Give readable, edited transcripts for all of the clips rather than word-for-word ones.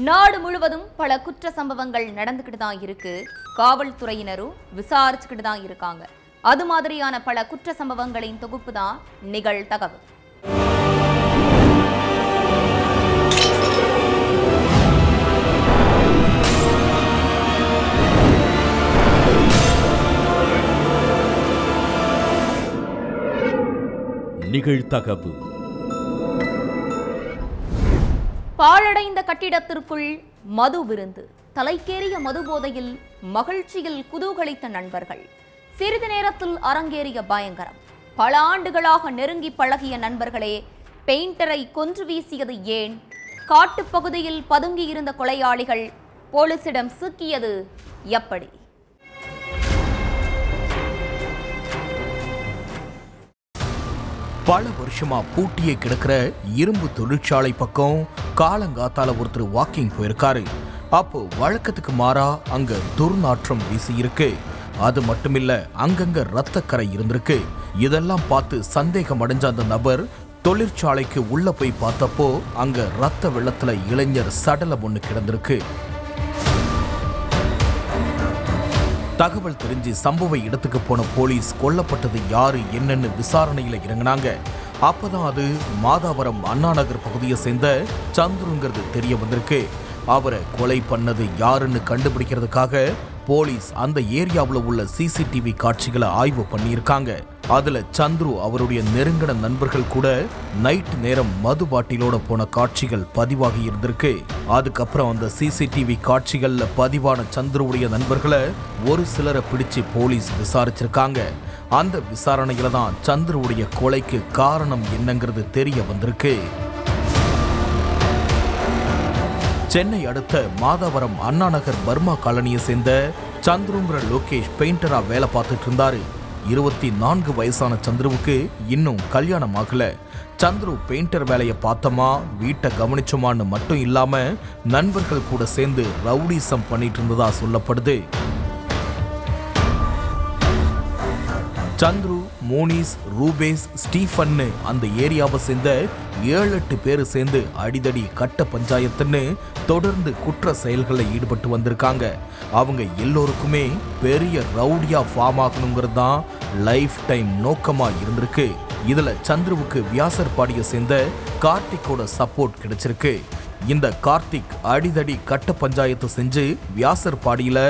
நாடு முழுவதும் பல குற்ற சம்பவங்கள் நடந்துக்கிட்டு தான் இருக்கு. காவல்துறையினரும் விசாரிச்சுக்கிட்டு தான் இருக்காங்க. அது மாதிரியான பல குற்ற சம்பவங்களின் தொகுப்பு தான் நிகழ்தகவு. நிகழ்தகவு. பாழடைந்த கட்டிடத்திற்குள் மது விருந்து. தலைக்கேறிய மது போதையில் மகிழ்ச்சியில் குதூகலித்த நண்பர்கள். சிறிது நேரத்தில் அரங்கேறிய பயங்கரம். பல ஆண்டுகளாக நெருங்கி பழகிய நண்பர்களே பெயிண்டரை கொன்று வீசியது ஏன்? காட்டுப்பகுதியில் பதுங்கியிருந்த கொலையாளிகள் போலீசிடம் சிக்கியது எப்படி? பல வருஷமா பூட்டியே கிடக்கிற இரும்பு தொழிற்சாலை பக்கம் காலங்காத்தால ஒருத்தர் வாக்கிங் போயிருக்காரு. அப்போ வழக்கத்துக்கு மாறா அங்க துர்நாற்றம் வீசி இருக்கு. அது மட்டுமில்ல, அங்கங்க ரத்தக்கரை இருந்திருக்கு. இதெல்லாம் பார்த்து சந்தேகம் அடைஞ்ச அந்த நபர் தொழிற்சாலைக்கு உள்ள போய் பார்த்தப்போ அங்க ரத்த வெள்ளத்துல இளைஞர் சடலம் ஒண்ணு கிடந்திருக்கு. தகவல் தெரிஞ்சு சம்பவ இடத்துக்கு போன போலீஸ் கொல்லப்பட்டது யாரு என்னன்னு விசாரணையில இறங்கினாங்க. அப்பதான் அது மாதாவரம் அண்ணா நகர் பகுதியை சேர்ந்த சந்துருங்கிறது தெரிய வந்திருக்கு. அவரை கொலை பண்ணது யாருன்னு கண்டுபிடிக்கிறதுக்காக போலீஸ் அந்த ஏரியாவில் உள்ள சிசிடிவி காட்சிகளை ஆய்வு பண்ணியிருக்காங்க. அதுல சந்துரு அவருடைய நெருங்கின நண்பர்கள் கூட நைட் நேரம் மது பாட்டிலோட போன காட்சிகள் பதிவாகி இருந்திருக்கு. அதுக்கப்புறம் அந்த சிசிடிவி காட்சிகள்ல பதிவான சந்துருவுடைய நண்பர்களை ஒரு சிலரை பிடிச்சு போலீஸ் விசாரிச்சிருக்காங்க. அந்த விசாரணையில தான் சந்துருவுடைய கொலைக்கு காரணம் என்னங்கிறது தெரிய வந்திருக்கு. சென்னை அடுத்த மாதாவரம் அண்ணா நகர் பர்மா காலனியை சேர்ந்த சந்துருங்கிற லோகேஷ் பெயிண்டரா வேலை பார்த்துட்டு இருந்தாரு. 24 வயசான சந்துருவுக்கு இன்னும் கல்யாணம் ஆகல. சந்துரு பெயிண்டர் வேலையை பார்த்தோமா, வீட்டை கவனிச்சோமான்னு மட்டும் இல்லாம நண்பர்கள் கூட சேர்ந்து ரவுடிசம் பண்ணிட்டு இருந்ததா சொல்லப்படுது. சந்துரு, மோனிஸ், ரூபேஸ், ஸ்டீஃபன்னு அந்த ஏரியாவை சேர்ந்த 7-8 பேர் சேர்ந்து அடிதடி கட்ட பஞ்சாயத்துன்னு தொடர்ந்து குற்ற செயல்களில் ஈடுபட்டு வந்திருக்காங்க. அவங்க எல்லோருக்குமே பெரிய ரவுடியா ஃபார்ம் ஆகணுங்கிறது தான் லைஃப் டைம் நோக்கமா இருந்திருக்கு. இதுல சந்துருவுக்கு வியாசர்பாடியை சேர்ந்த கார்த்திக்கோட சப்போர்ட் கிடைச்சிருக்கு. இந்த கார்த்திக் அடிதடி கட்ட பஞ்சாயத்து செஞ்சு வியாசர்பாடியில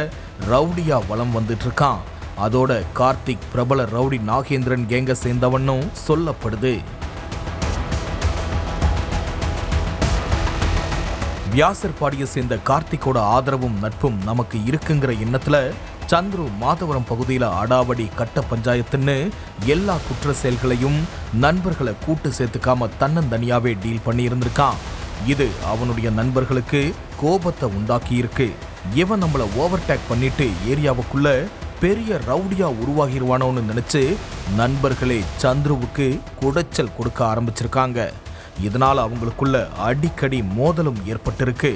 ரவுடியா வலம் வந்துட்டு இருக்கான். அதோட கார்த்திக் பிரபல ரவுடி நாகேந்திரன் கேங்க சேர்ந்தவனும் சொல்லப்படுது. வியாசர்பாடியை சேர்ந்த கார்த்திக்கோட ஆதரவும் நட்பும் நமக்கு இருக்குங்கிற எண்ணத்துல சந்துரு மாதவரம் பகுதியில் அடாவடி கட்ட பஞ்சாயத்துன்னு எல்லா குற்ற செயல்களையும் நண்பர்களை கூட்டு சேர்த்துக்காம தன்னந்தனியாவே டீல் பண்ணி இருந்திருக்கான். இது அவனுடைய நண்பர்களுக்கு கோபத்தை உண்டாக்கி இருக்கு. இவன் நம்மள ஓவர்டேக் பண்ணிட்டு ஏரியாவுக்குள்ள பெரிய ரவுடியா உருவாகிடுவானோன்னு நினைச்சு நண்பர்களே சந்துருவுக்கு குடைச்சல் கொடுக்க ஆரம்பிச்சிருக்காங்க. இதனால அவங்களுக்குள்ள அடிக்கடி மோதலும் ஏற்பட்டிருக்கு.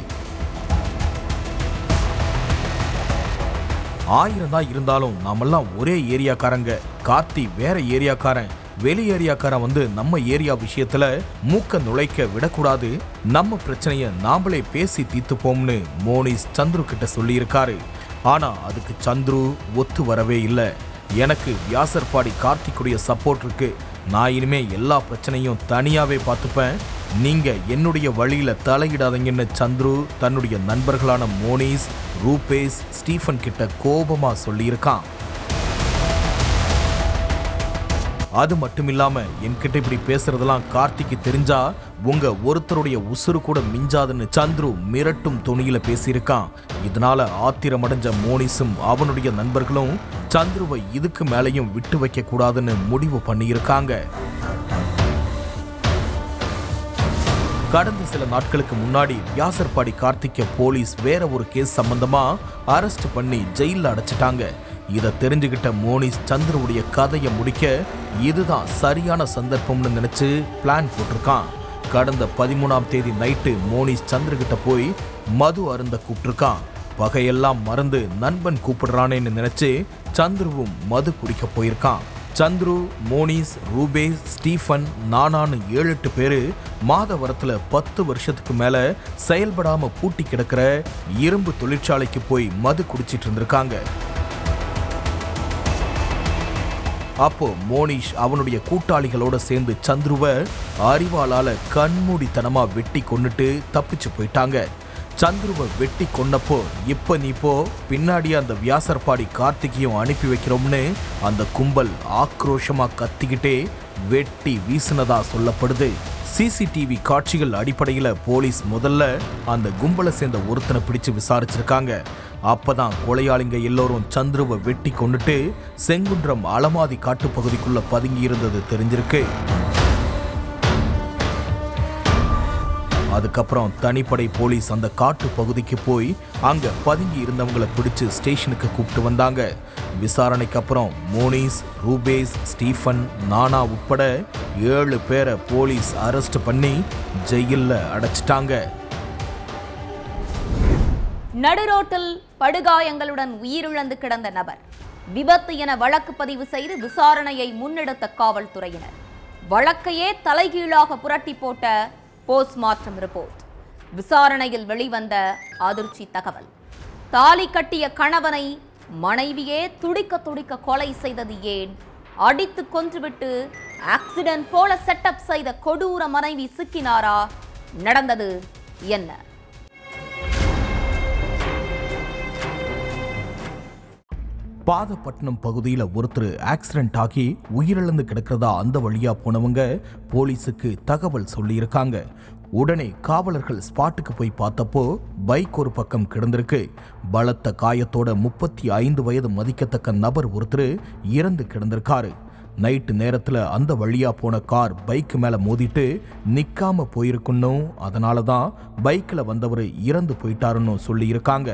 1000 தான் இருந்தாலும் நாமெல்லாம் ஒரே ஏரியாக்காரங்க. கார்த்தி வேற ஏரியாக்காரன், வெளி ஏரியாக்காரன் வந்து நம்ம ஏரியா விஷயத்துல மூக்க நுழைக்க விடக்கூடாது. நம்ம பிரச்சனைய நாமளே பேசி தீர்த்துப்போம்னு மோனிஸ் சந்துரு கிட்ட சொல்லியிருக்காரு. ஆனா அதுக்கு சந்துரு ஒத்து வரவே இல்லை. எனக்கு வியாசர்பாடி கார்த்திக்குடைய சப்போர்ட் இருக்கு. நான் இனிமே எல்லா பிரச்சனையும் தனியாவே பார்த்துப்பேன். நீங்க என்னுடைய வழியில தலையிடாதீங்கன்னு சந்துரு தன்னுடைய நண்பர்களான மோனிஸ், ரூபேஸ், ஸ்டீஃபன் கிட்ட கோபமா சொல்லியிருக்கான். அது மட்டும் இல்லாம என்கிட்ட இப்படி பேசுறதெல்லாம் கார்த்திக்கு தெரிஞ்சா உங்க ஒருத்தருடைய உசுறு கூட மிஞ்சாதுன்னு சந்துரு மிரட்டும் துணியில பேசியிருக்கான். இதனால ஆத்திரமடைஞ்ச மோனிஸும் அவனுடைய நண்பர்களும் சந்துருவை இதுக்கு மேலையும் விட்டு வைக்க கூடாதுன்னு முடிவு பண்ணியிருக்காங்க. கடந்த சில நாட்களுக்கு முன்னாடி வியாசர்பாடி கார்த்திக்க போலீஸ் வேற ஒரு கேஸ் சம்பந்தமா அரெஸ்ட் பண்ணி ஜெயில அடைச்சிட்டாங்க. இதை தெரிஞ்சுக்கிட்ட மோனிஸ் சந்துருவுடைய கதையை முடிக்க இதுதான் சரியான சந்தர்ப்பம்னு நினைச்சு பிளான் போட்டிருக்கான். கடந்த 13ஆம் தேதி நைட்டு மோனிஸ் சந்துருகிட்ட போய் மது அருந்த கூப்பிட்டிருக்கான். பகையெல்லாம் மறந்து நண்பன் கூப்பிடுறானேன்னு நினைச்சு சந்துருவும் மது குடிக்க போயிருக்கான். சந்துரு, மோனிஸ், ரூபேஸ், ஸ்டீஃபன், நானான்னு 7-8 பேரு மாதவரத்தில் 10 வருஷத்துக்கு மேல செயல்படாம பூட்டி கிடக்கிற இரும்பு தொழிற்சாலைக்கு போய் மது குடிச்சிட்டு இருந்திருக்காங்க. அப்போ மோனிஷ் அவனுடைய கூட்டாளிகளோட சேர்ந்து சந்துருவை அறிவாளால கண்மூடித்தனமா வெட்டி கொன்னுட்டு தப்பிச்சு போயிட்டாங்க. சந்துருவை வெட்டி கொன்னப்போ இப்ப நீ போ, பின்னாடி அந்த வியாசர்பாடி கார்த்திகையும் அனுப்பி வைக்கிறோம்னு அந்த கும்பல் ஆக்ரோஷமா கத்திக்கிட்டே வெட்டி வீசினதா சொல்லப்படுது. சிசிடிவி காட்சிகள் அடிப்படையில் போலீஸ் முதல்ல அந்த கும்பலை சேர்ந்த ஒருத்தனை பிடிச்சு விசாரிச்சிருக்காங்க. அப்பதான் கொலையாளிங்க எல்லோரும் சந்துருவை வெட்டி கொண்டுட்டு செங்குன்றம் அலமாதி காட்டுப்பகுதிக்குள்ள பதுங்கி இருந்தது தெரிஞ்சிருக்கு. அதுக்கப்புறம் தனிப்படை போலீஸ் அந்த காட்டு பகுதிக்கு போய் அங்க பதுங்கி இருந்தவங்களை பிடிச்சு ஸ்டேஷனுக்கு கூப்பிட்டு வந்தாங்க. விசாரணைக்கு அப்புறம் மோனிஸ், ரூபேஸ், ஸ்டீஃபன், நானா உட்பட 7 பேரை போலீஸ் அரெஸ்ட் பண்ணி ஜெயில்ல அடைச்சிட்டாங்க. நடுரோட்டில் படுகாயங்களுடன் உயிரிழந்து கிடந்த நபர் விபத்து என வழக்கு பதிவு செய்து விசாரணையை முன்னெடுத்த காவல்துறையினர் வழக்கையே தலைகீழாக புரட்டி போட்ட போஸ்ட்மார்ட்டம் ரிப்போர்ட். விசாரணையில் வெளிவந்த அதிர்ச்சி தகவல். தாலி கட்டிய கணவனை மனைவியே துடிக்க துடிக்க கொலை செய்தது ஏன்? அடித்து கொன்றுவிட்டு ஆக்சிடென்ட் போல செட்டப் செய்த கொடூர மனைவி சிக்கினாரா? நடந்தது என்ன? பாதப்பட்டினம் பகுதியில் ஒருத்தர் ஆக்சிடென்ட் ஆகி உயிரிழந்து கிடக்கிறதா அந்த வழியா போனவங்க போலீஸுக்கு தகவல் சொல்லியிருக்காங்க. உடனே காவலர்கள் ஸ்பாட்டுக்கு போய் பார்த்தப்போ பைக் ஒரு பக்கம் கிடந்திருக்கு. பலத்த காயத்தோட 35 வயது மதிக்கத்தக்க நபர் ஒருத்தர் இறந்து கிடந்திருக்காரு. நைட்டு நேரத்தில் அந்த வழியா போன கார் பைக் மேல மோதிட்டு நிக்காம போயிருக்கணும். அதனால தான் பைக்கில் வந்தவர் இறந்து போயிட்டாருன்னு சொல்லியிருக்காங்க.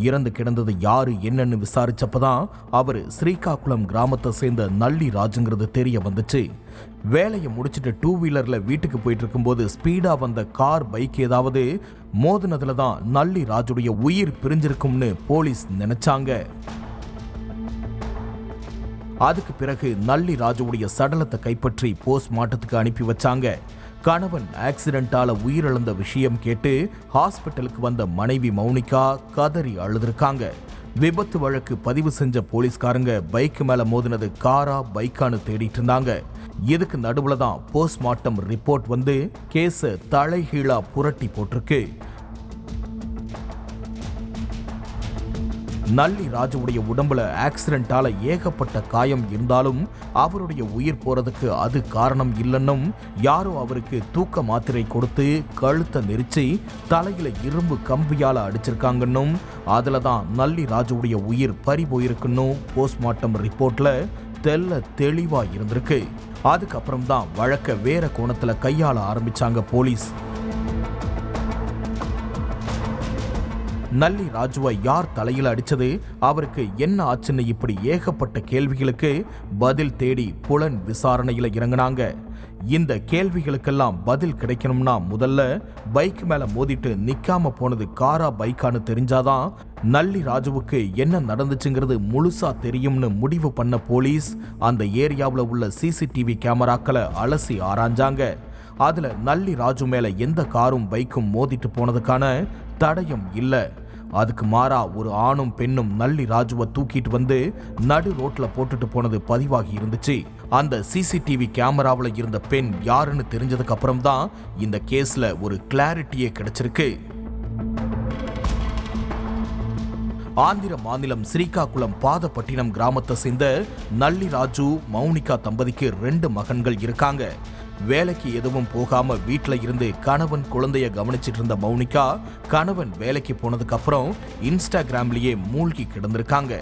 இறந்து கிடந்தது யாரு என்னன்னு விசாரிச்சப்பதான் அவர் ஸ்ரீகாக்குளம் கிராமத்தை சேர்ந்த நல்லி ராஜுங்கிறது தெரிய வந்துச்சு. வேலையை முடிச்சுட்டு 2 வீலர்ல வீட்டுக்கு போயிட்டு இருக்கும்போது ஸ்பீடா வந்த கார் பைக் ஏதாவது மோதினதுல தான் நல்லி ராஜுடைய உயிர் பிரிஞ்சிருக்கும்னு போலீஸ் நினைச்சாங்க. அதுக்கு பிறகு நல்லி ராஜுடைய சடலத்தை கைப்பற்றி போஸ்ட்மார்ட்டத்துக்கு அனுப்பி வச்சாங்க. கணவன் ஆக்சிடென்டால உயிரிழந்த விஷயம் கேட்டு ஹாஸ்பிட்டலுக்கு வந்த மனைவி மௌனிகா கதறி அழுதுருக்காங்க. விபத்து வழக்கு பதிவு செஞ்ச போலீஸ்காரங்க பைக் மேல மோதினது காரா பைக்கான்னு தேடிட்டு இருந்தாங்க. இதுக்கு நடுவுல தான் போஸ்ட்மார்ட்டம் ரிப்போர்ட் வந்து கேஸ தலைகீழா புரட்டி போட்டிருக்கு. நல்லி ராஜுடைய உடம்புல ஆக்சிடென்டால ஏகப்பட்ட காயம் இருந்தாலும் அவருடைய உயிர் போறதுக்கு அது காரணம் இல்லைன்னும், யாரோ அவருக்கு தூக்க மாத்திரை கொடுத்து கழுத்தை நெரிச்சு தலையில இரும்பு கம்பியால அடிச்சிருக்காங்கன்னும், அதுல தான் நல்லி ராஜுடைய உயிர் பறி போயிருக்குன்னு போஸ்ட்மார்ட்டம் ரிப்போர்ட்ல தெளிவா இருந்திருக்கு. அதுக்கப்புறம் தான் வழக்க வேற கோணத்துல கையாள ஆரம்பிச்சாங்க போலீஸ். நல்லி ராஜுவை யார் தலையில் அடிச்சது, அவருக்கு என்ன ஆச்சுன்னு இப்படி ஏகப்பட்ட கேள்விகளுக்கு பதில் தேடி புலன் விசாரணையில இறங்கினாங்க. இந்த கேள்விகளுக்கெல்லாம் பதில் கிடைக்கணும்னா முதல்ல பைக் மேல மோதிட்டு நிக்காம போனது காரா பைக்கான்னு தெரிஞ்சாதான் நல்லி ராஜுவுக்கு என்ன நடந்துச்சுங்கிறது முழுசா தெரியும்னு முடிவு பண்ண போலீஸ் அந்த ஏரியாவில் உள்ள சிசிடிவி கேமராக்களை அலசி ஆராய்ஞ்சாங்க. அதுல நல்லி ராஜு மேல எந்த காரும் பைக்கும் மோதிட்டு போனதுக்கான தடயம் இல்லை. அதுக்கு மாறா ஒரு ஆணும் பெண்ணும் நல்லி ராஜுவை தூக்கிட்டு வந்து நடு ரோட்ல போட்டுட்டு போனது பதிவாகி இருந்துச்சு. அந்த சிசிடிவி கேமராவில் இருந்த பெண் யாருன்னு தெரிஞ்சதுக்கு அப்புறம் தான் இந்த கேஸ்ல ஒரு கிளாரிட்டியே கிடைச்சிருக்கு. ஆந்திர மாநிலம் ஸ்ரீகாக்குளம் பாதப்பட்டினம் கிராமத்தை சேர்ந்த நல்லி ராஜு மௌனிகா தம்பதிக்கு 2 மகன்கள் இருக்காங்க. வேலைக்கு எதுவும் போகாம வீட்டில் இருந்து கணவன் குழந்தைய கவனிச்சிட்டு இருந்த மௌனிகா கணவன் வேலைக்கு போனதுக்கு அப்புறம் இன்ஸ்டாகிராம்லயே மூழ்கி கிடந்திருக்காங்க.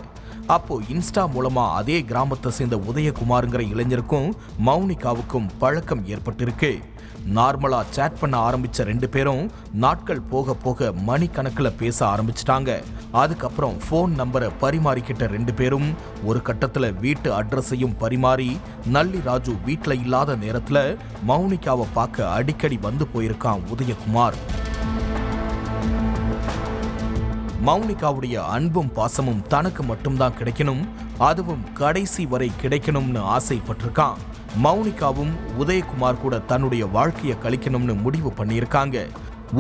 அப்போ இன்ஸ்டா மூலமா அதே கிராமத்தை சேர்ந்த உதயகுமாருங்கிற இளைஞருக்கும் மௌனிகாவுக்கும் பழக்கம் ஏற்பட்டிருக்கு. நார்மலா சேட் பண்ண ஆரம்பிச்ச 2 பேரும் நாட்கள் போக போக மணிக்கணக்கில் பேச ஆரம்பிச்சிட்டாங்க. அதுக்கப்புறம் போன் நம்பரை பரிமாறிக்கிட்ட 2 பேரும் ஒரு கட்டத்துல வீட்டு அட்ரஸையும் பரிமாறி நல்லி ராஜு வீட்டுல இல்லாத நேரத்துல மௌனிகாவை பார்க்க அடிக்கடி வந்து போயிருக்கான் உதயகுமார். மௌனிகாவுடைய அன்பும் பாசமும் தனக்கு மட்டும்தான் கிடைக்கணும், அதுவும் கடைசி வரை கிடைக்கணும்னு ஆசைப்பட்டிருக்கான். மௌனிகாவும் உதயகுமார் கூட தன்னுடைய வாழ்க்கையை கழிக்கணும்னு முடிவு பண்ணியிருக்காங்க.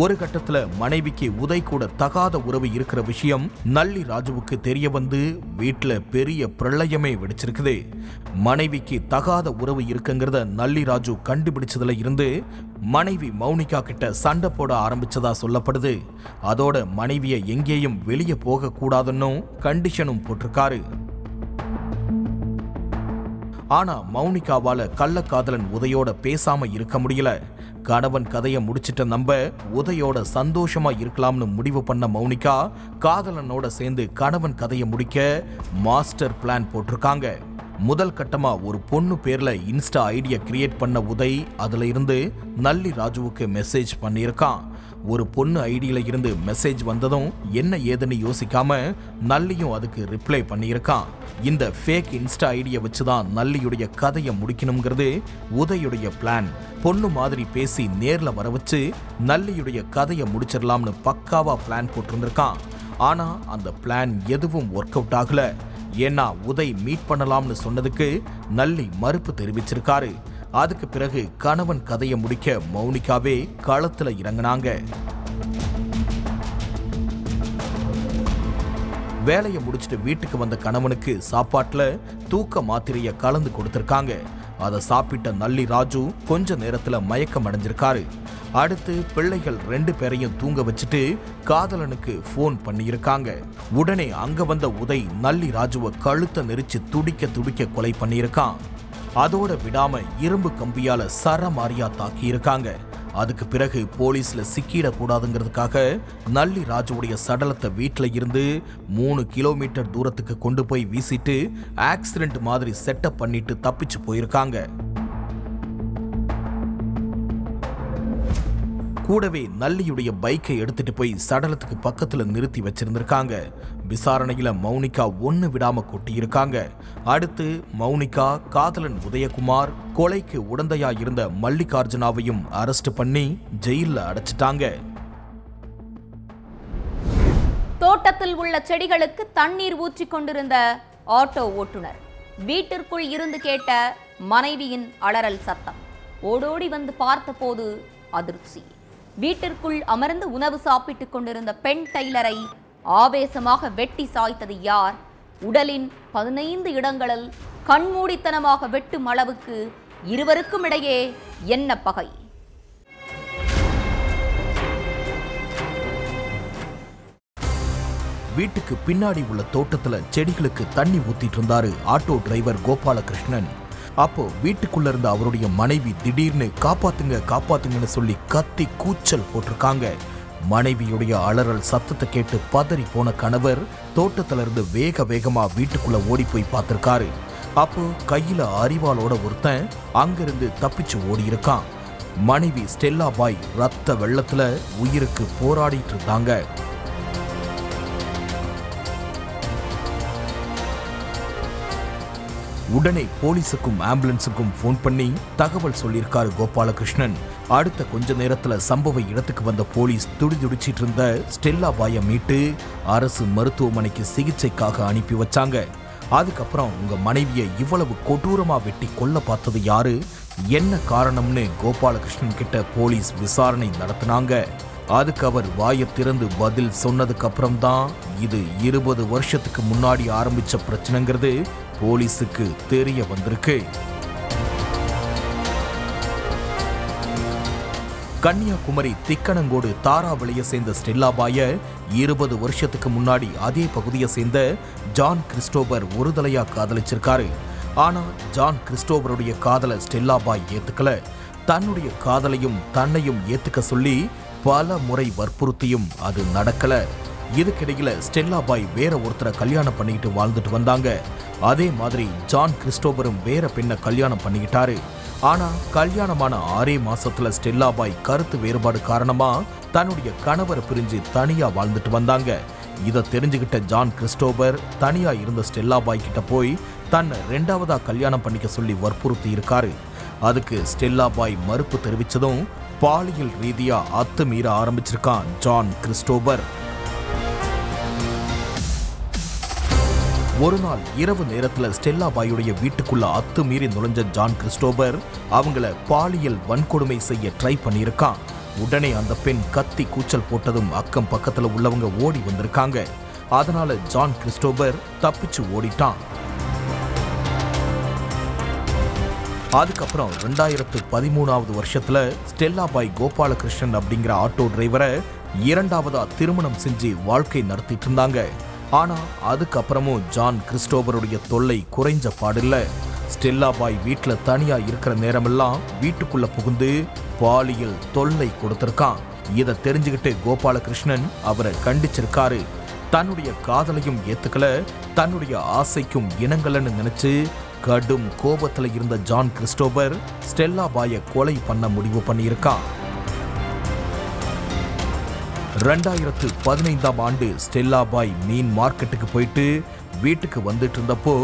ஒரு கட்டத்துல மனைவிக்கு உதய் கூட தகாத உறவு இருக்கிற விஷயம் நல்லி ராஜுவுக்கு தெரிய வந்து வீட்டுல பெரிய பிரளயமே வெடிச்சிருக்குது. மனைவிக்கு தகாத உறவு இருக்குங்கிறத நல்லி ராஜு கண்டுபிடிச்சதுல இருந்து மனைவி மௌனிகா கிட்ட சண்டை போட ஆரம்பிச்சதா சொல்லப்படுது. அதோட மனைவியை எங்கேயும் வெளியே போக கூடாதுன்னும் கண்டிஷனும் போட்டிருக்காரு. ஆனா மௌனிகாவால கள்ளக்காதலன் உதயோட பேசாம இருக்க முடியல. கணவன் கதையை முடிச்சிட்ட நம்ப உதயோட சந்தோஷமா இருக்கலாம்னு முடிவு பண்ண மௌனிகா காதலனோட சேர்ந்து கணவன் கதையை முடிக்க மாஸ்டர் பிளான் போட்டிருக்காங்க. முதல் கட்டமா ஒரு பொண்ணு பேர்ல இன்ஸ்டா ஐடியா கிரியேட் பண்ண உதய் அதுல இருந்து நல்லி ராஜுவுக்கு மெசேஜ் பண்ணியிருக்கான். ஒரு பொண்ணு ஐடியில இருந்து மெசேஜ் வந்ததும் என்ன ஏதுன்னு யோசிக்காம நல்லியும் அதுக்கு ரிப்ளை பண்ணியிருக்கான். இந்த ஃபேக் இன்ஸ்டா ஐடியா வச்சுதான் நல்லியுடைய கதையை முடிக்கணுங்கிறது உதயுடைய பிளான். பொண்ணு மாதிரி பேசி நேர்ல வர வச்சு நல்லியுடைய கதையை முடிச்சிடலாம்னு பக்காவா பிளான் போட்டிருந்திருக்கான். ஆனா அந்த பிளான் எதுவும் ஒர்க் அவுட் ஆகல. ஏன்னா உதய் மீட் பண்ணலாம்னு சொன்னதுக்கு நல்லி மறுப்பு தெரிவிச்சிருக்காரு. அதுக்கு பிறகு கணவன் கதையை முடிக்க மௌனிகாவே களத்துல இறங்கினாங்க. வேலையை முடிச்சுட்டு வீட்டுக்கு வந்த கணவனுக்கு சாப்பாட்டுல தூக்க மாத்திரையை கலந்து கொடுத்திருக்காங்க. அதை சாப்பிட்ட நல்லி ராஜு கொஞ்ச நேரத்துல மயக்கம் அடைஞ்சிருக்காரு. அடுத்து பிள்ளைகள் 2 பேரையும் தூங்க வச்சுட்டு காதலனுக்கு போன் பண்ணியிருக்காங்க. உடனே அங்க வந்த உதய் நல்லி ராஜுவை கழுத்தை நெரிச்சு துடிக்க கொலை பண்ணியிருக்கான். அதோட விடாம இரும்பு கம்பியால சரமாரியா தாக்கி இருக்காங்க. அதுக்கு பிறகு போலீஸ்ல சிக்கிடக்கூடாதுங்கிறதுக்காக நல்லி ராஜுவுடைய சடலத்தை வீட்டுல இருந்து 3 கிலோமீட்டர் தூரத்துக்கு கொண்டு போய் வீசிட்டு ஆக்சிடென்ட் மாதிரி செட்டப் பண்ணிட்டு தப்பிச்சு போயிருக்காங்க. கூடவே நல்லியுடைய பைக்கை எடுத்துட்டு போய் சடலத்துக்கு பக்கத்துல நிறுத்தி வச்சிருந்திருக்காங்க. விசாரணையில மௌனிகா ஒண்ணு விடாம கொட்டியிருக்காங்க. அடுத்து மௌனிகா, காதலன் உதயகுமார், கொலைக்கு உடந்தையா இருந்த மல்லிகார்ஜுனாவையும் அரெஸ்ட் பண்ணி ஜெயில்ல அடைச்சிட்டாங்க. தோட்டத்தில் உள்ள செடிகளுக்கு தண்ணீர் ஊற்றிக் கொண்டிருந்த ஆட்டோ ஓட்டுநர் வீட்டிற்குள் இருந்து கேட்ட மனைவியின் அலறல் சத்தம். ஓடோடி வந்து பார்த்தபோது அதிர்ச்சி. வீட்டிற்குள் அமர்ந்து உணவு சாப்பிட்டுக் கொண்டிருந்த பெண் டெய்லரை ஆவேசமாக வெட்டி சாய்த்தது யார்? உடலின் 15 இடங்களில் கண்மூடித்தனமாக வெட்டும் அளவுக்கு இருவருக்கும் இடையே என்ன பகை? வீட்டுக்கு பின்னாடி உள்ள தோட்டத்துல செடிகளுக்கு தண்ணி ஊத்திட்டு இருந்தாரு ஆட்டோ டிரைவர் கோபாலகிருஷ்ணன். அப்போ வீட்டுக்குள்ள இருந்த அவருடைய மனைவி திடீர்னு காப்பாத்துங்கன்னு சொல்லி கத்தி கூச்சல் போட்டிருக்காங்க. மனைவியுடைய அலறல் சத்தத்தை கேட்டு பதறி போன கணவர் தோட்டத்துல இருந்து வேகமா வீட்டுக்குள்ள ஓடி போய் பார்த்திருக்காரு. அப்போ கையில அரிவாளோட ஒருத்தன் அங்கிருந்து தப்பிச்சு ஓடி இருக்கான். மனைவி ஸ்டெல்லா பாய் ரத்த வெள்ளத்துல உயிருக்கு போராடிட்டு இருந்தாங்க. உடனே போலீஸுக்கும் ஆம்புலன்ஸுக்கும் போன் பண்ணி தகவல் சொல்லியிருக்காரு கோபாலகிருஷ்ணன். அடுத்த கொஞ்ச நேரத்துல சம்பவ இடத்துக்கு வந்த போலீஸ் துடிச்சிட்டு இருந்த ஸ்டெல்லா பாயை மீட்டு அரசு மருத்துவமனைக்கு சிகிச்சைக்காக அனுப்பி வச்சாங்க. அதுக்கப்புறம் உங்க மனைவியை இவ்வளவு கொடூரமா வெட்டி கொல்ல பார்த்தது யாரு, என்ன காரணம்னு கோபாலகிருஷ்ணன் கிட்ட போலீஸ் விசாரணை நடத்தினாங்க. அதுக்கு அவர் வாயை திறந்து பதில் சொன்னதுக்கு அப்புறம் தான் இது 20 வருஷத்துக்கு முன்னாடி ஆரம்பிச்ச பிரச்சனைங்கிறது போலீஸுக்கு தெரிய வந்திருக்கு. கன்னியாகுமரி திக்கணங்கோடு தாராவளியை சேர்ந்த ஸ்டெல்லா பாய 20 வருஷத்துக்கு முன்னாடி அதே பகுதியை சேர்ந்த ஜான் கிறிஸ்டோபர் ஒரு தலையா காதலிச்சிருக்காரு. ஆனா ஜான் கிறிஸ்டோபருடைய காதலை ஸ்டெல்லா பாய் ஏத்துக்கல. தன்னுடைய காதலையும் தன்னையும் ஏத்துக்க சொல்லி பல முறை வற்புறுத்தியும் அது நடக்கல. இதுக்கிடையில ஸ்டெல்லா பாய் வேற ஒருத்தரை கல்யாணம் பண்ணிக்கிட்டு வாழ்ந்துட்டு வந்தாங்க. அதே மாதிரி ஜான் கிறிஸ்டோபரும் வேற பெண்ணை கல்யாணம் பண்ணிக்கிட்டாரு. ஆனா கல்யாணமான 6 மாசத்துல ஸ்டெல்லா பாய் கருத்து வேறுபாடு காரணமா தன்னுடைய கணவரை பிரிஞ்சு தனியா வாழ்ந்துட்டு வந்தாங்க. இதை தெரிஞ்சுக்கிட்ட ஜான் கிறிஸ்டோபர் தனியா இருந்த ஸ்டெல்லா பாய் கிட்ட போய் தன்னை 2வதா கல்யாணம் பண்ணிக்க சொல்லி வற்புறுத்தி இருக்காரு. அதுக்கு ஸ்டெல்லா பாய் மறுப்பு தெரிவிச்சதும் பாலியல் ரீதியா அத்துமீற ஆரம்பிச்சிருக்கான் ஜான் கிறிஸ்டோபர். ஒரு நாள் இரவு நேரத்துல ஸ்டெல்லா பாயுடைய வீட்டுக்குள்ள அத்துமீறி நுழைஞ்ச ஜான் கிறிஸ்டோபர் அவங்கள பாலியல் வன்கொடுமை செய்ய ட்ரை பண்ணியிருக்கான். உடனே அந்த பெண் கத்தி கூச்சல் போட்டதும் அக்கம் பக்கத்துல உள்ளவங்க ஓடி வந்திருக்காங்க. அதனால ஜான் கிறிஸ்டோபர் தப்பிச்சு ஓடிட்டான். அதுக்கப்புறம் 2013 வருஷத்துல ஸ்டெல்லா பாய் கோபாலகிருஷ்ணன் அப்படிங்கிற ஆட்டோ டிரைவரை இரண்டாவதா திருமணம் செஞ்சு வாழ்க்கை நடத்திட்டு இருந்தாங்க. ஆனா அதுக்கப்புறமும் ஜான் கிறிஸ்டோபருடைய தொல்லை குறைஞ்ச பாடில்ல. ஸ்டெல்லா பாய் வீட்டுல தனியா இருக்கிற நேரமெல்லாம் வீட்டுக்குள்ள புகுந்து பாலியல் தொல்லை கொடுத்திருக்கான். இதை தெரிஞ்சுக்கிட்டு கோபாலகிருஷ்ணன் அவரை கண்டிச்சிருக்காரு. தன்னுடைய காதலையும் ஏத்துக்கல, தன்னுடைய ஆசைக்கும் இணங்கலன்னு நினைச்சு கடும் கோபத்துல இருந்த ஜான் கிறிஸ்டோபர் ஸ்டெல்லா பாயை கொலை பண்ண முடிவு பண்ணியிருக்கான். 2015 ஸ்டெல்லா பாய் மீன் மார்க்கெட்டுக்கு போயிட்டு வீட்டுக்கு வந்துட்டு இருந்தப்போ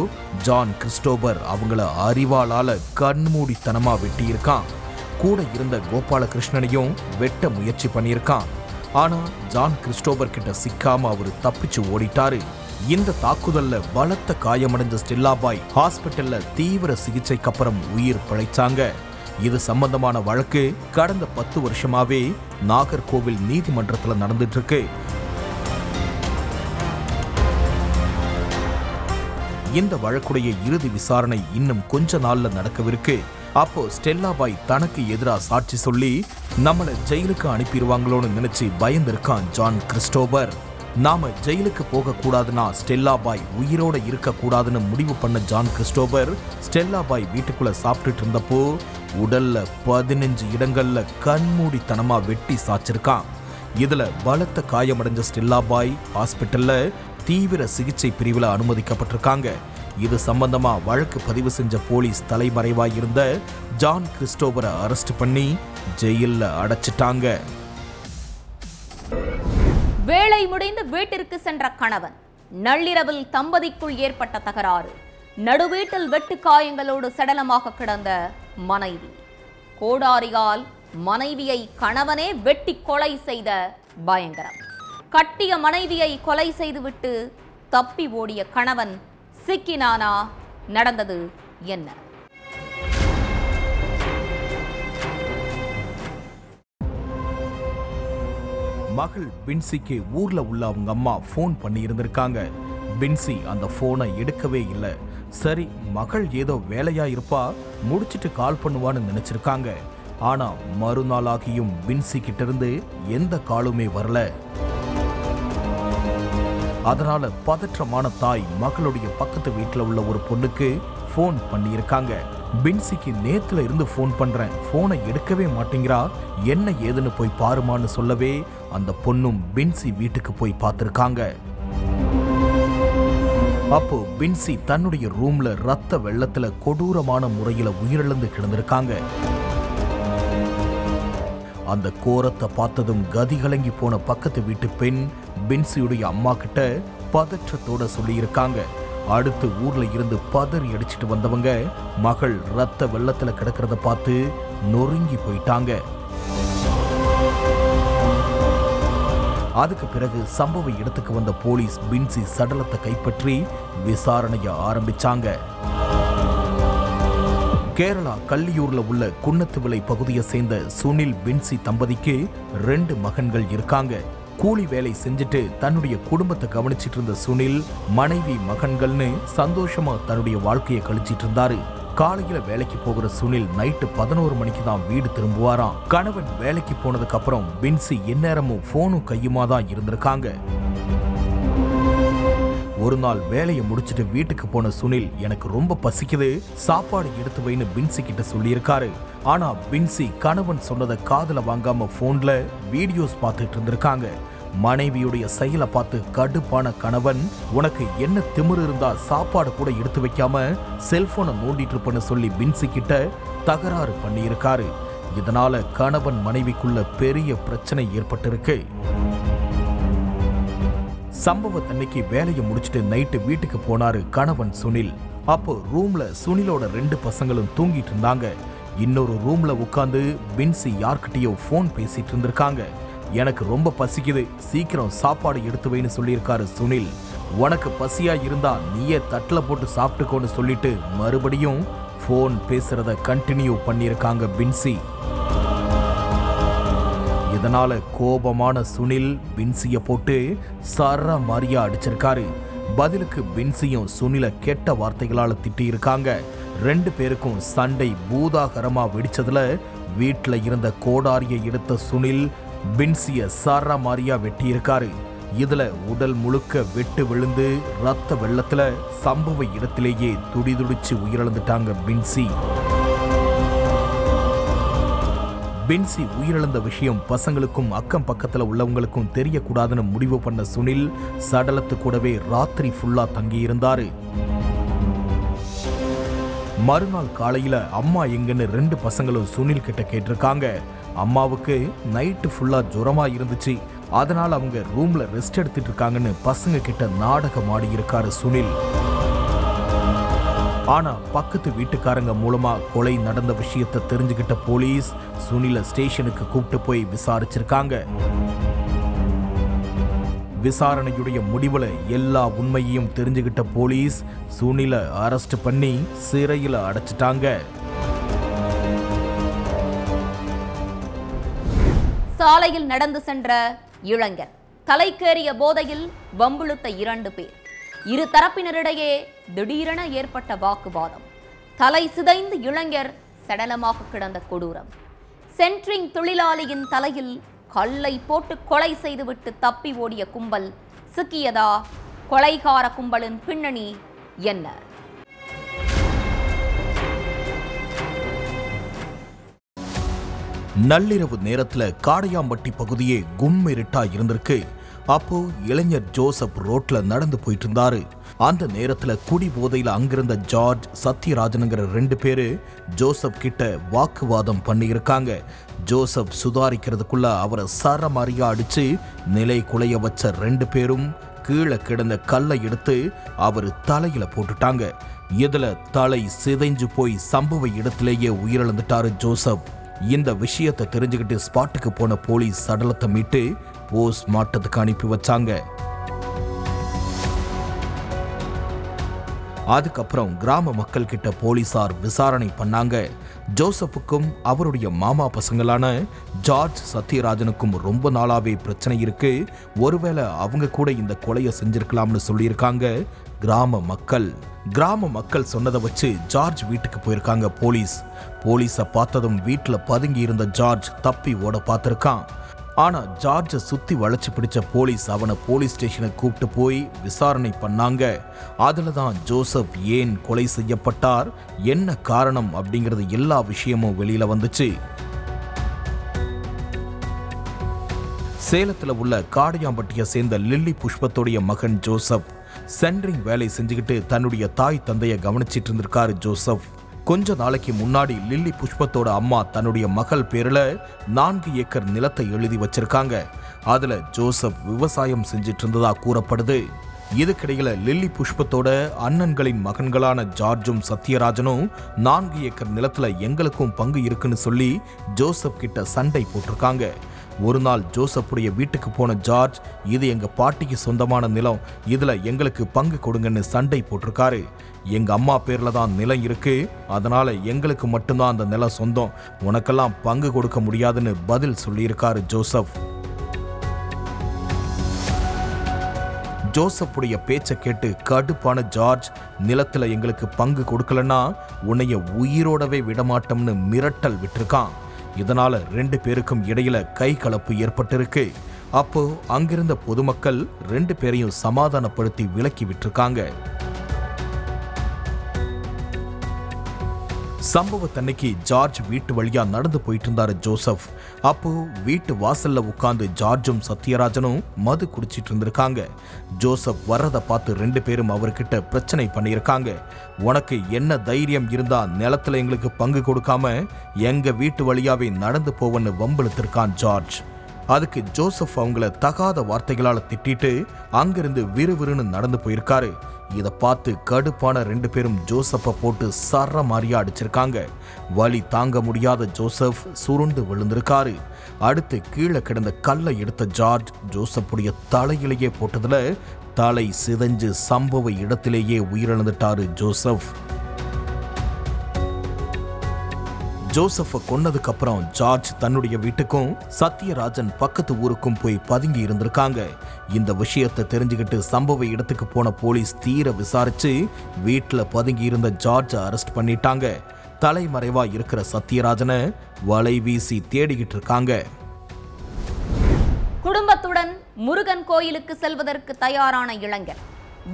ஜான் கிறிஸ்டோபர் அவங்கள அறிவாளால கண்மூடித்தனமா வெட்டியிருக்கான். கூட இருந்த கோபாலகிருஷ்ணனையும் வெட்ட முயற்சி பண்ணியிருக்கான். ஆனா ஜான் கிறிஸ்டோபர் கிட்ட சிக்காம அவரு தப்பிச்சு ஓடிட்டாரு. இந்த தாக்குதல்ல பலத்த காயமடைஞ்ச ஸ்டெல்லா பாய் ஹாஸ்பிட்டல்ல தீவிர சிகிச்சைக்கு அப்புறம் உயிர் பிழைச்சாங்க. இது சம்பந்தமான வழக்கு கடந்த 10 வருஷமாவே நாகர்கோவில் நீதிமன்றத்துல நடந்துட்டு இருக்கு. இந்த வழக்குடைய இறுதி விசாரணை இன்னும் கொஞ்ச நாள்ல நடக்கவிருக்கு. அப்போ ஸ்டெல்லா பாய் தனக்கு எதிராக சாட்சி சொல்லி நம்மள ஜெயிலுக்கு அனுப்பிடுவாங்களோன்னு நினைச்சு பயந்திருக்கான் ஜான் கிறிஸ்டோபர். நாம ஜெயிலுக்கு போக கூடாதுன்னா ஸ்டெல்லா பாய் உயிரோட இருக்க கூடாதுன்னு முடிவு பண்ண ஜான் கிறிஸ்டோபர் ஸ்டெல்லா பாய் வீட்டுக்குள்ள சாப்பிட்டுட்டு இருந்தப்போ உடல்ல 15 இடங்கள்ல கண்மூடித்தனமா வெட்டி சாச்சிருக்கான். இதுல பலத்த காயமடைஞ்ச ஸ்டெல்லா பாய் ஹாஸ்பிட்டல்ல தீவிர சிகிச்சை பிரிவில் அனுமதிக்கப்பட்டிருக்காங்க. இது சம்பந்தமா வழக்கு பதிவு செஞ்ச போலீஸ் தலைமறைவாய் இருந்த ஜான் கிறிஸ்டோபரை அரெஸ்ட் பண்ணி ஜெயில்ல அடைச்சிட்டாங்க. வேலை முடிந்து வீட்டிற்கு சென்ற கணவன், நள்ளிரவில் தம்பதிக்குள் ஏற்பட்ட தகராறு, நடுவீட்டில் வெட்டு காயங்களோடு சடலமாக கிடந்த மனைவி, கோடாரியால் மனைவியை கணவனே வெட்டி கொலை செய்த பயங்கரம், கட்டிய மனைவியை கொலை செய்துவிட்டு தப்பி ஓடிய கணவன் சிக்கினானா? நடந்தது என்ன? மகள் பின்சிக்கு ஊர்ல உள்ள அவங்க அம்மா போன் பண்ணி இருந்திருக்காங்க. பின்சி அந்த போனை எடுக்கவே இல்லை. சரி, மகள் ஏதோ வேலையா இருப்பா, முடிச்சிட்டு கால் பண்ணுவான்னு நினைச்சிருக்காங்க. ஆனா மறுநாளாகியும் பின்சி கிட்ட இருந்து எந்த காலுமே வரல. அதனால பதற்றமான தாய் மகளுடைய பக்கத்து வீட்டுல உள்ள ஒரு பொண்ணுக்கு போன் பண்ணியிருக்காங்க. பின்சிக்கு நேத்துல இருந்து போன் பண்றேன், போனை எடுக்கவே மாட்டேங்கிறா, என்ன ஏதுன்னு போய் பாருமான்னு சொல்லவே அந்த பொண்ணும் பின்சி வீட்டுக்கு போய் பார்த்திருக்காங்க. அப்போ பின்சி தன்னுடைய ரூம்ல ரத்த வெள்ளத்துல கொடூரமான முறையில உயிரிழந்து கிடந்திருக்காங்க. அந்த கோரத்தை பார்த்ததும் கதிகலங்கி போன பக்கத்து வீட்டு பெண் பின்சியுடைய அம்மா கிட்ட பதற்றத்தோட சொல்லியிருக்காங்க. அடுத்து ஊர்ல இருந்து பதறி அடிச்சிட்டு வந்தவங்க மகள் ரத்த வெள்ளத்துல கிடக்கிறத பார்த்து நொறுங்கி போயிட்டாங்க. அதுக்கு பிறகு சம்பவ இடத்துக்கு வந்த போலீஸ் பின்சி சடலத்தை கைப்பற்றி விசாரணைய ஆரம்பிச்சாங்க. கேரளா கல்லியூர்ல உள்ள குன்னத்துவிளை பகுதியை சேர்ந்த சுனில் பின்சி தம்பதிக்கு 2 மகன்கள் இருக்காங்க. கூலி வேலை செஞ்சுட்டு தன்னுடைய குடும்பத்தை கவனிச்சிட்டு இருந்த சுனில் மனைவி மகன்கள்னு சந்தோஷமா தன்னுடைய வாழ்க்கையை கழிச்சிட்டு இருந்தாரு. காலையில வேலைக்கு போகிற சுனில் நைட்டு 11 மணிக்கு தான் வீடு திரும்புவாராம். கணவன் வேலைக்கு போனதுக்கு அப்புறம் பின்சி எந்நேரமும் போனும் கையுமா தான் இருந்திருக்காங்க. ஒரு நாள் வேலையை முடிச்சிட்டு வீட்டுக்கு போன சுனில், எனக்கு ரொம்ப பசிக்குது, சாப்பாடு எடுத்து வைன்னு பின்சி கிட்ட சொல்லியிருக்காரு. ஆனா பின்சி கணவன் சொன்னதை காதுல வாங்காம போன்ல வீடியோஸ் பார்த்துட்டு இருந்திருக்காங்க. மனைவியுடைய செயலை பார்த்து கடுப்பான கணவன், உனக்கு என்ன திமிரு இருந்தா சாப்பாடு கூட எடுத்து வைக்காம செல்போனை நோண்டிட்டு இருப்பன்னு சொல்லி பின்சி கிட்ட தகராறு பண்ணியிருக்காரு. இதனால கணவன் மனைவிக்குள்ள பெரிய பிரச்சனை ஏற்பட்டிருக்கு. சம்பவத்தன்னைக்கு வேலையை முடிச்சிட்டு நைட்டு வீட்டுக்கு போனாரு கணவன் சுனில். அப்போ ரூம்ல சுனிலோட 2 பசங்களும் தூங்கிட்டு இருந்தாங்க. இன்னொரு ரூம்ல உட்கார்ந்து பின்சி யார்கிட்டயோ போன் பேசிட்டு இருந்திருக்காங்க. எனக்கு ரொம்ப பசிக்குது, சீக்கிரம் சாப்பாடு எடுத்து வைன்னு சொல்லியிருக்காரு சுனில். உனக்கு பசியா இருந்தா நீயே தட்டில் போட்டு சாப்பிட்டுக்கோன்னு சொல்லிட்டு மறுபடியும் போன் பேசுறத கண்டினியூ பண்ணியிருக்காங்க பின்சி. இதனால கோபமான சுனில் பின்சிய போட்டு சர மாரியா அடிச்சிருக்காரு. பதிலுக்கு பின்சியும் சுனில கெட்ட வார்த்தைகளால திட்டி இருக்காங்க. 2 பேருக்கும் சண்டை பூதாகரமா வெடிச்சதுல வீட்டுல இருந்த கோடாரியை எடுத்த சுனில் பின்சிய சர மாரியா வெட்டி இருக்காரு. இதுல உடல் முழுக்க வெட்டு விழுந்து ரத்த வெள்ளத்துல சம்பவ இடத்திலேயே துடிதுடிச்சு உயிரிழந்துட்டாங்க பின்சி. பின்சி உயிரிழந்த விஷயம் பசங்களுக்கும் அக்கம் பக்கத்துல உள்ளவங்களுக்கும் தெரியக்கூடாதுன்னு முடிவு பண்ண சுனில் சடலத்து கூடவே ராத்திரி ஃபுல்லா தங்கியிருந்தாரு. மறுநாள் காலையில அம்மா எங்கன்னு 2 பசங்களும் சுனில் கிட்ட கேட்டிருக்காங்க. அம்மாவுக்கு நைட்டு ஃபுல்லா ஜுரமா இருந்துச்சு, அதனால அவங்க ரூம்ல ரெஸ்ட் எடுத்துட்டு இருக்காங்கன்னு பசங்க கிட்ட நாடகம் ஆடி இருக்காரு சுனில். ஆனா பக்கத்து வீட்டுக்காரங்க மூலமா கொலை நடந்த விஷயத்தை தெரிஞ்சுக்கிட்ட போலீஸ் சுனில ஸ்டேஷனுக்கு கூப்பிட்டு போய் விசாரிச்சிருக்காங்க. விசாரணையுடைய முடிவுல எல்லா உண்மையையும் தெரிஞ்சுக்கிட்ட போலீஸ் சுனில அரெஸ்ட் பண்ணி சிறையில அடைச்சிட்டாங்க. சாலையில் நடந்து சென்ற இளைஞர் தலைக்கேறிய போதையில் வம்பிழுத்த 2 பேர். இரு தரப்பினரிடையே திடீரென ஏற்பட்ட வாக்குவாதம். தலை சிதைந்து இளைஞர் சடலமாக கிடந்த கொடூரம். சென்ட்ரிங் தொழிலாளியின் தலையில் கல்லை போட்டு கொலை செய்துவிட்டு தப்பி ஓடிய கும்பல் சிக்கியதா? கொலைகார கும்பலின் பின்னணி என்ன? நள்ளிரவு நேரத்துல காடையாம்பட்டி பகுதியே கும்மிருட்டா இருந்திருக்கு. அப்போ இளைஞர் ஜோசப் ரோட்ல நடந்து போயிட்டு இருந்தாரு. அந்த நேரத்துல குடி போதையில அங்கிருந்த ஜார்ஜ், சத்யராஜனுங்கிற 2 பேரு ஜோசப் கிட்ட வாக்குவாதம் பண்ணி இருக்காங்க. ஜோசப் சுதாரிக்கிறதுக்குள்ள அவரை சரமாரியா அடிச்சு நிலை குலைய வச்ச 2 பேரும் கீழே கிடந்த கல்லை எடுத்து அவர் தலையில போட்டுட்டாங்க. இதுல தலை சிதைஞ்சு போய் சம்பவ இடத்திலேயே உயிரிழந்துட்டாரு ஜோசப். இந்த விஷயத்தை தெரிஞ்சுக்கிட்டு ஸ்பாட்டுக்கு போன போலீஸ் சடலத்தை மீட்டு போஸ்ட் மார்ட்டத்துக்கு அனுப்பி வச்சாங்க. அதுக்கப்புறம் கிராம மக்கள் கிட்ட போலீசார் விசாரணை பண்ணாங்க. ஜோசப்புக்கும் அவருடைய மாமா பசங்களான ஜார்ஜ், சத்யராஜனுக்கும் ரொம்ப நாளாவே பிரச்சனை இருக்கு, ஒருவேளை அவங்க கூட இந்த கொலையை செஞ்சிருக்கலாம்னு சொல்லியிருக்காங்க கிராம மக்கள். கிராம மக்கள் சொன்னதை வச்சு ஜார்ஜ் வீட்டுக்கு போயிருக்காங்க போலீஸை பார்த்ததும் வீட்டில் பதுங்கி இருந்த ஜார்ஜ் தப்பி ஓட பார்த்திருக்கான். ஆனா ஜார்ஜை சுத்தி வளைச்சு பிடிச்ச போலீஸ் அவனை போலீஸ் ஸ்டேஷனுக்கு கூப்பிட்டு போய் விசாரணை பண்ணாங்க. அதுல தான் ஜோசப் ஏன் கொலை செய்யப்பட்டார், என்ன காரணம் அப்படிங்கிறது எல்லா விஷயமும் வெளியில வந்துச்சு. சேலத்துல உள்ள காடையாம்பட்டியை சேர்ந்த லில்லி புஷ்பத்தோடைய மகன் ஜோசப் சென்ட்ரிங் வேலை செஞ்சுக்கிட்டு தன்னுடைய தாய் தந்தையை கவனிச்சிட்டு இருந்திருக்காரு ஜோசப். கொஞ்ச நாளைக்கு முன்னாடி லில்லி புஷ்பத்தோட அம்மா தன்னுடைய மகள் பேர்ல 4 ஏக்கர் நிலத்தை எழுதி வச்சிருக்காங்க. அதுல ஜோசப் விவசாயம் செஞ்சிட்டு இருந்ததா கூறப்படுது. இதுக்கிடையில லில்லி புஷ்பத்தோட அண்ணன்களின் மகன்களான ஜார்ஜும் சத்யராஜனும் 4 ஏக்கர் நிலத்துல எங்களுக்கும் பங்கு இருக்குன்னு சொல்லி ஜோசப் கிட்ட சண்டை போட்டிருக்காங்க. ஒரு நாள் ஜோசப்புடைய வீட்டுக்கு போன ஜார்ஜ், இது எங்க பாட்டிக்கு சொந்தமான நிலம், இதுல எங்களுக்கு பங்கு கொடுங்கன்னு சண்டை போட்டிருக்காரு. எங்க அம்மா பேர்ல தான் நிலம் இருக்கு, அதனால எங்களுக்கு மட்டும்தான் அந்த நிலம் சொந்தம், உனக்கெல்லாம் பங்கு கொடுக்க முடியாதுன்னு பதில் சொல்லியிருக்காரு ஜோசப். ஜோசப்புடைய பேச்சை கேட்டு கடுப்பான ஜார்ஜ், நிலத்துல எங்களுக்கு பங்கு கொடுக்கலன்னா உன்னைய உயிரோடவே விடமாட்டோம்னு மிரட்டல் விட்டிருக்கான். இதனால 2 பேருக்கும் இடையில கை கலப்பு ஏற்பட்டிருக்கு. அப்போ அங்கிருந்த பொதுமக்கள் 2 பேரையும் சமாதானப்படுத்தி விலக்கி விட்டிருக்காங்க. சம்பவத்தன்னைக்கு ஜார்ஜ் வீட்டு வழியா நடந்து போயிட்டு இருந்தாரு ஜோசப். அப்போ வீட்டு வாசல்ல உட்கார்ந்து ஜார்ஜும் சத்யராஜனும் மது குடிச்சிட்டு இருந்திருக்காங்க. ஜோசப் வர்றதை பார்த்து 2 பேரும் அவர்கிட்ட பிரச்சனை பண்ணியிருக்காங்க. உனக்கு என்ன தைரியம் இருந்தா நிலத்துல எங்களுக்கு பங்கு கொடுக்காம எங்க வீட்டு வழியாவே நடந்து போவன்னு வம்பிழுத்திருக்கான் ஜார்ஜ். அதுக்கு ஜோசப் அவங்கள தகாத வார்த்தைகளால திட்டிட்டு அங்கிருந்து விறுவிறுன்னு நடந்து போயிருக்காரு. இதை பார்த்து கடுப்பான 2 பேரும் ஜோசப்பை போட்டு சர மாரியா அடிச்சிருக்காங்க. வலி தாங்க முடியாத ஜோசப் சுருண்டு விழுந்திருக்காரு. அடுத்து கீழே கிடந்த கல்லை எடுத்த ஜார்ஜ் ஜோசப்புடைய தலையிலேயே போட்டதுல தலை சிதைஞ்சு சம்பவ இடத்திலேயே உயிரிழந்துட்டாரு ஜோசப். ஜோசப்பை கொன்னதுக்கு அப்புறம் ஜார்ஜ் தன்னுடைய வீட்டுக்கும் சத்யராஜன் பக்கத்து ஊருக்கும் போய் பதுங்கி இருந்திருக்காங்க. இந்த விஷயத்தை தெரிஞ்சுக்கிட்டு சம்பவ இடத்துக்கு போன போலீஸ் தீர விசாரிச்சு வீட்டுல பதுங்கி இருந்த ஜார்ஜை அரெஸ்ட் பண்ணிட்டாங்க. தலைமறைவா இருக்கிற சத்யராஜனை வலை வீசி தேடிக்கிட்டு இருக்காங்க. குடும்பத்துடன் முருகன் கோயிலுக்கு செல்வதற்கு தயாரான இளைஞர்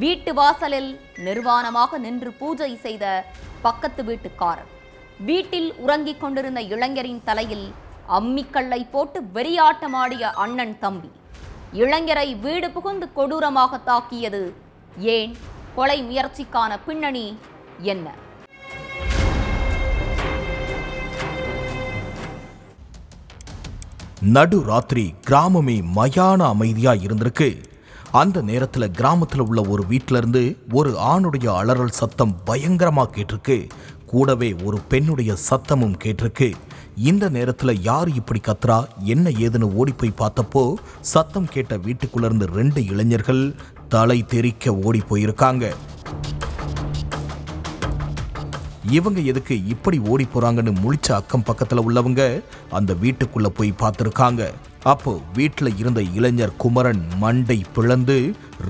வீட்டு வாசலில் நிர்வாணமாக நின்று பூஜை செய்த பக்கத்து வீட்டுக்காரர். வீட்டில் உறங்கிக் கொண்டிருந்த இளைஞரின் தலையில் அம்மிக்கல்லை போட்டு வெறியாட்டமாடிய அண்ணன் தம்பி. இளைஞரை வீடு புகுந்து கொடூரமாக தாக்கியது ஏன்? கொலை முயற்சிக்கான பின்னணி என்ன? நடு ராத்திரி கிராமமே மயான அமைதியா இருந்திருக்கு. அந்த நேரத்துல கிராமத்துல உள்ள ஒரு வீட்டில இருந்து ஒரு ஆணுடைய அலறல் சத்தம் பயங்கரமா கேட்டிருக்கு. கூடவே ஒரு பெண்ணுடைய சத்தமும் கேட்டிருக்கு. இந்த நேரத்துல யார் இப்படி கத்துறா என்ன ஏதுன்னு ஓடி போய் பார்த்தப்போ சத்தம் கேட்ட வீட்டுக்குள்ள இருந்து 2 இளைஞர்கள் தலை தெறிக்க ஓடி போயிருக்காங்க. இவங்க எதுக்கு இப்படி ஓடி போறாங்கன்னு முழிச்ச அக்கம் பக்கத்துல உள்ளவங்க அந்த வீட்டுக்குள்ள போய் பார்த்திருக்காங்க. அப்போ வீட்டுல இருந்த இளைஞர் குமரன் மண்டை பிளந்து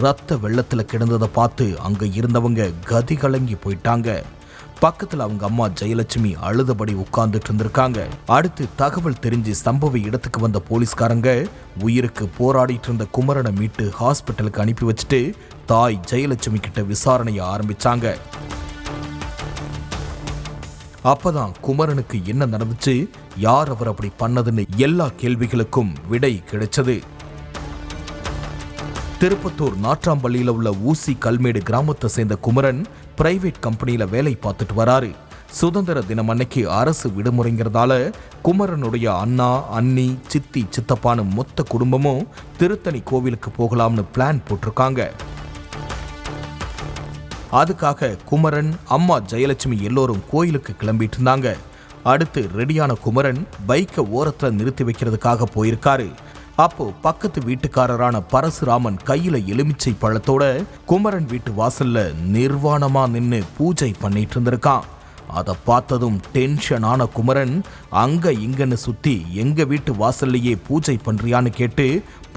ரத்த வெள்ளத்துல கிடந்ததை பார்த்து அங்க இருந்தவங்க கதி கலங்கி போயிட்டாங்க. பக்கத்துல அவங்க அம்மா ஜெயலட்சுமி அழுதபடி உட்கார்ந்துட்டு இருந்திருக்காங்க. அடுத்து தகவல் தெரிஞ்சு சம்பவ இடத்துக்கு வந்த போலீஸ்காரங்க உயிருக்கு போராடிட்டு இருந்த குமரனை மீட்டு ஹாஸ்பிட்டலுக்கு அனுப்பி வச்சுட்டு தாய் ஜெயலட்சுமி கிட்ட விசாரணையை ஆரம்பிச்சாங்க. அப்பதான் குமரனுக்கு என்ன நடந்துச்சு, யார் அவர் அப்படி பண்ணதுன்னு எல்லா கேள்விகளுக்கும் விடை கிடைச்சது. திருப்பத்தூர் நாற்றாம்பள்ளியில உள்ள ஊசி கல்மேடு கிராமத்தை சேர்ந்த குமரன் பிரைவேட் கம்பெனியில வேலை பார்த்துட்டு வராரு. சுதந்திர தினம் அன்னைக்கு அரசு விடுமுறைங்கிறதால குமரனுடைய அண்ணா, அண்ணி, சித்தி, சித்தப்பான்னு மொத்த குடும்பமும் திருத்தணி கோவிலுக்கு போகலாம்னு பிளான் போட்டிருக்காங்க. அதுக்காக குமரன், அம்மா ஜெயலட்சுமி எல்லோரும் கோயிலுக்கு கிளம்பிட்டு இருந்தாங்க. அடுத்து ரெடியான குமரன் பைக்கை ஓரத்துல நிறுத்தி வைக்கிறதுக்காக போயிருக்காரு. அப்போ பக்கத்து வீட்டுக்காரரான பரசுராமன் கையில எலுமிச்சை பழத்தோட குமரன் வீட்டு வாசல்ல நிர்வாணமா நின்னு பூஜை பண்ணிட்டு இருந்திருக்கான். அதை பார்த்ததும் டென்ஷனான குமரன் அங்க இங்கன்னு சுத்தி எங்க வீட்டு வாசல்லையே பூஜை பண்றியான்னு கேட்டு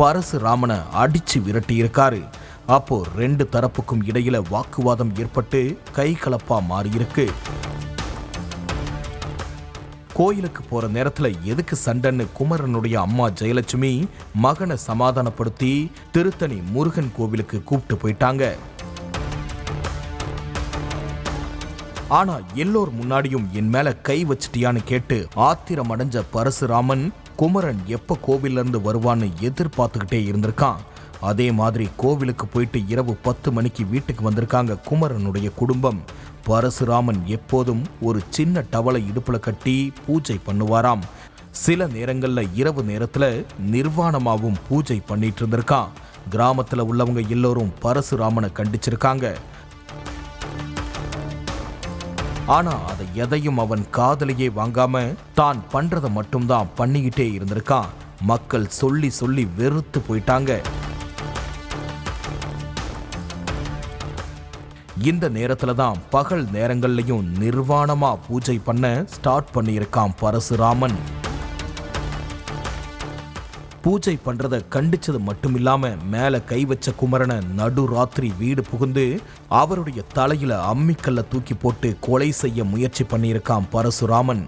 பரசுராமனை அடிச்சு விரட்டி இருக்காரு. அப்போ 2 தரப்புக்கும் இடையில வாக்குவாதம் ஏற்பட்டு கை கலப்பா மாறியிருக்கு. கோயிலுக்கு போற நேரத்துல எதுக்கு சண்டைன்னு குமரனுடைய அம்மா ஜெயலட்சுமி மகனை சமாதானப்படுத்தி திருத்தணி முருகன் கோவிலுக்கு கூப்பிட்டு போயிட்டாங்க. ஆனா எல்லோர் முன்னாடியும் என் மேல கை வச்சிட்டியான்னு கேட்டு ஆத்திரம் அடைஞ்ச பரசுராமன் குமரன் எப்ப கோவில்ல இருந்து வருவான்னு எதிர்பார்த்துக்கிட்டே இருந்திருக்கான். அதே மாதிரி கோவிலுக்கு போயிட்டு இரவு 10 மணிக்கு வீட்டுக்கு வந்திருக்காங்க குமரனுடைய குடும்பம். பரசுராமன் எப்போதும் ஒரு சின்ன டவலை இடுப்புல கட்டி பூஜை பண்ணுவாராம். சில நேரங்கள்ல இரவு நேரத்துல நிர்வாணமாவும் பூஜை பண்ணிட்டு இருந்திருக்கான். கிராமத்துல உள்ளவங்க எல்லோரும் பரசுராமனை கண்டிச்சிருக்காங்க. ஆனா அதை எதையும் அவன் காதலையே வாங்காம தான் பண்றதை மட்டும்தான் பண்ணிக்கிட்டே இருந்திருக்கான். மக்கள் சொல்லி சொல்லி வெறுத்து போயிட்டாங்க. இந்த நேரத்துல தான் பகல் நேரங்கள்லயும் நிர்வாணமா பூஜை பண்ண ஸ்டார்ட் பண்ணியிருக்கான் பரசுராமன். பூஜை பண்றத கண்டிச்சது மட்டுமில்லாம மேல கை வச்ச குமரனை நடு ராத்திரி வீடு புகுந்து அவருடைய தலையில அம்மிக்கல்ல தூக்கி போட்டு கொலை செய்ய முயற்சி பண்ணியிருக்கான் பரசுராமன்.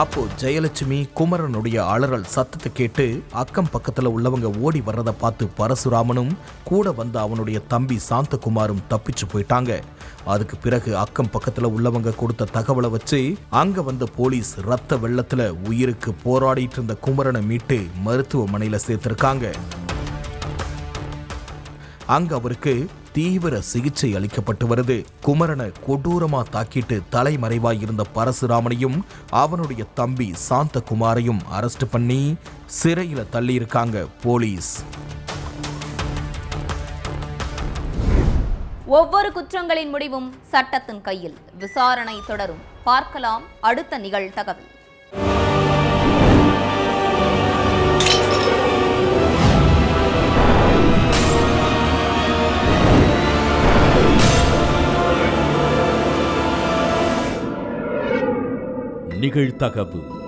அப்போ ஜெயலட்சுமி குமரனுடைய அலறல் சத்தத்தை கேட்டு அக்கம் பக்கத்துல உள்ளவங்க ஓடி வர்றதை பார்த்து பரசுராமனும் கூட வந்த அவனுடைய தம்பி சாந்தகுமாரும் தப்பிச்சு போயிட்டாங்க. அதுக்கு பிறகு அக்கம் பக்கத்துல உள்ளவங்க கொடுத்த தகவலை வச்சு அங்க வந்த போலீஸ் ரத்த வெள்ளத்துல உயிருக்கு போராடிட்டு இருந்த குமரனை மீட்டு மருத்துவமனையில சேர்த்திருக்காங்க. அங்க அவருக்கு தீவிர சிகிச்சை அளிக்கப்பட்டு வருது. குமரனை கொடூரமா தாக்கிட்டு தலைமறைவாய் இருந்த பரசுராமனையும் அவனுடைய தம்பி சாந்தகுமாரையும் அரெஸ்ட் பண்ணி சிறையில தள்ளியிருக்காங்க போலீஸ். ஒவ்வொரு குற்றங்களின் முடிவும் சட்டத்தின் கையில். விசாரணை தொடரும். பார்க்கலாம் அடுத்த நிகழ்தகவல். நிகழ்தகவு.